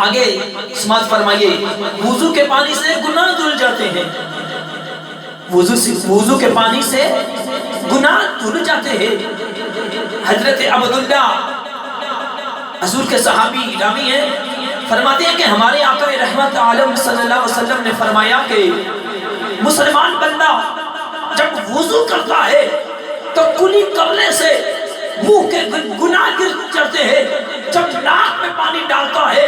آگے سماعت فرمائیے، وضو کے پانی سے گناہ دھل جاتے ہیں، وضو کے پانی سے گناہ دھل جاتے ہیں۔ حضرت عبداللہ حضور کے صحابی راوی ہیں، فرماتے ہیں کہ ہمارے آقا رحمت عالم صلی اللہ علیہ وسلم نے فرمایا کہ مسلمان بندہ جب وضو کرتا ہے تو کلی کرنے سے منہ کے گناہ گر جاتے ہیں، جب ناک میں پانی ڈالتا ہے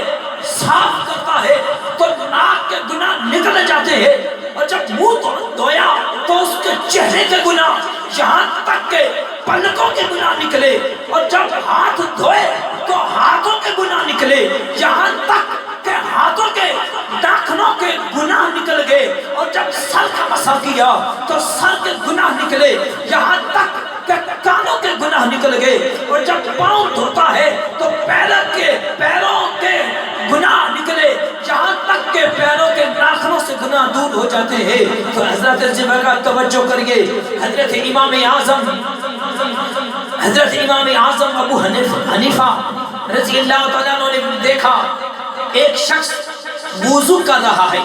صاف کرتا ہے تو ناک کے گناہ نکل جاتے ہیں، اور جب منہ دھویا تو اس کے چہرے کے گناہ یہاں تک کہ پلکوں کے گناہ نکلے، اور جب ہاتھ دھوئے تو ہاتھوں کے گناہ نکلے، یہاں تک کہ ہاتھوں کے ناخنوں کے گناہ نکل گئے، اور جب سر کا مسح کیا تو سر کے گناہ نکلے، یہاں تک کہ کانوں کے گناہ نکل گئے، اور جب پاؤں دھوتا ہے تو پیروں کے گناہ نکلے، یہاں تک کہ پیروں کے ناخنوں سے گناہ دور ہو جاتے ہیں۔ تو حضرت جبہ کا توجہ کریے، حضرت امام اعظم ابو حنیفہ رضی اللہ تعالیٰ عنہ نے دیکھا ایک شخص وضو کر رہا ہے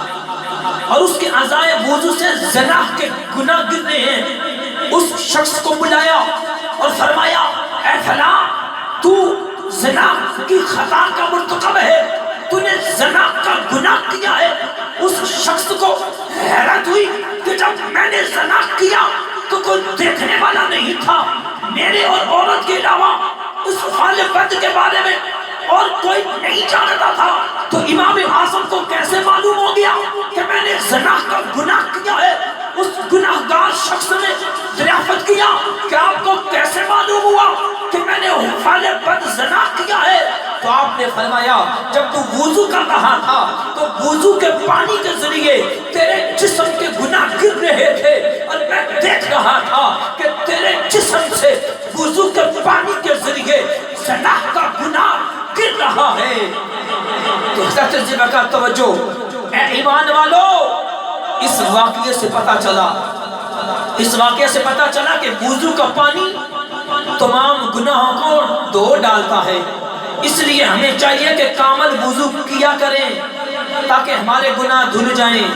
اور اس کے اعضائے وضو سے زنا کے گناہ گر رہے ہیں۔ اس شخص کو بلایا اور فرمایا، اے فلاں، تو زنا کی خطا کا مرتکب ہے، تو نے زنا کا گناہ کیا ہے۔ اس شخص کو حیرت ہوئی کہ جب میں نے زنا کیا تو کوئی دیکھنے والا نہیں تھا، میرے اور عورت کے علاوہ اس فعل بد کے بارے میں اور کوئی نہیں جانتا تھا، تو امام اعظم کو کیسے معلوم ہو گیا کہ میں نے زنا کا گناہ کیا ہے؟ اس گناہگار شخص نے دریافت کیا کہ آپ کو کیسے معلوم ہوا کہ میں نے فعل بد زنا کیا ہے؟ تو آپ نے فرمایا، جب تو وضو کر رہا تھا تو وضو کے پانی کے ذریعے تیرے جسم کے گناہ گر رہے تھے، اور میں دیکھ رہا تھا کہ تیرے جسم سے وضو کے پانی کے ذریعے زنا کا گناہ گر رہا ہے۔ تو حضرت جبہ کا توجہ، اے ایمان والو، اس واقعے سے پتا چلا کہ وضو کا پانی تمام گناہوں کو دھو ڈالتا ہے۔ اس لیے ہمیں چاہیے کہ کامل وضو کیا کریں تاکہ ہمارے گناہ دھل جائیں۔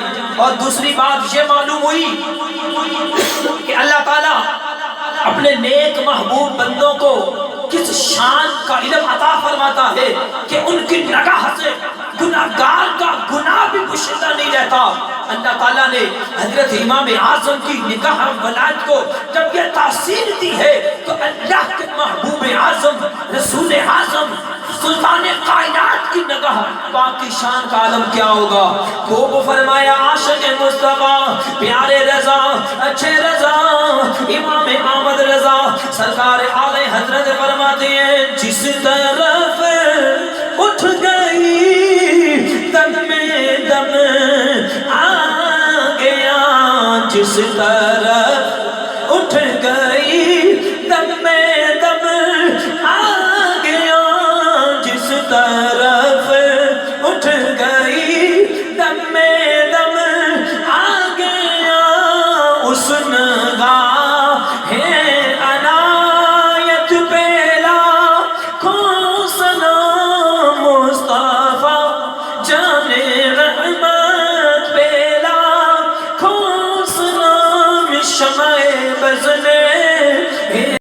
اور دوسری بات یہ معلوم ہوئی کہ اللہ تعالیٰ اپنے نیک محبوب بندوں کو کس شان کا علم عطا فرماتا ہے کہ ان کی نگاہ سے گناہگار کا گناہ بھی پوشیدہ نہیں رہتا۔ اللہ تعالیٰ نے حضرت امام اعظم کی نگاہ ولایت کو جب یہ تاثیر دی ہے تو اللہ کے محبوب اعظم، رسول اعظم، سلطان کائنات کی نگاہ باقی شان کا عالم کیا ہوگا۔ خوب فرمایا عاشق مصطفیٰ، پیارے رضا، اچھے رضا، امام احمد رضا سرکار اعلی حضرت فرماتے ہیں، جس طرف اٹھ گئی دم میں دم آ گیا، جس طرف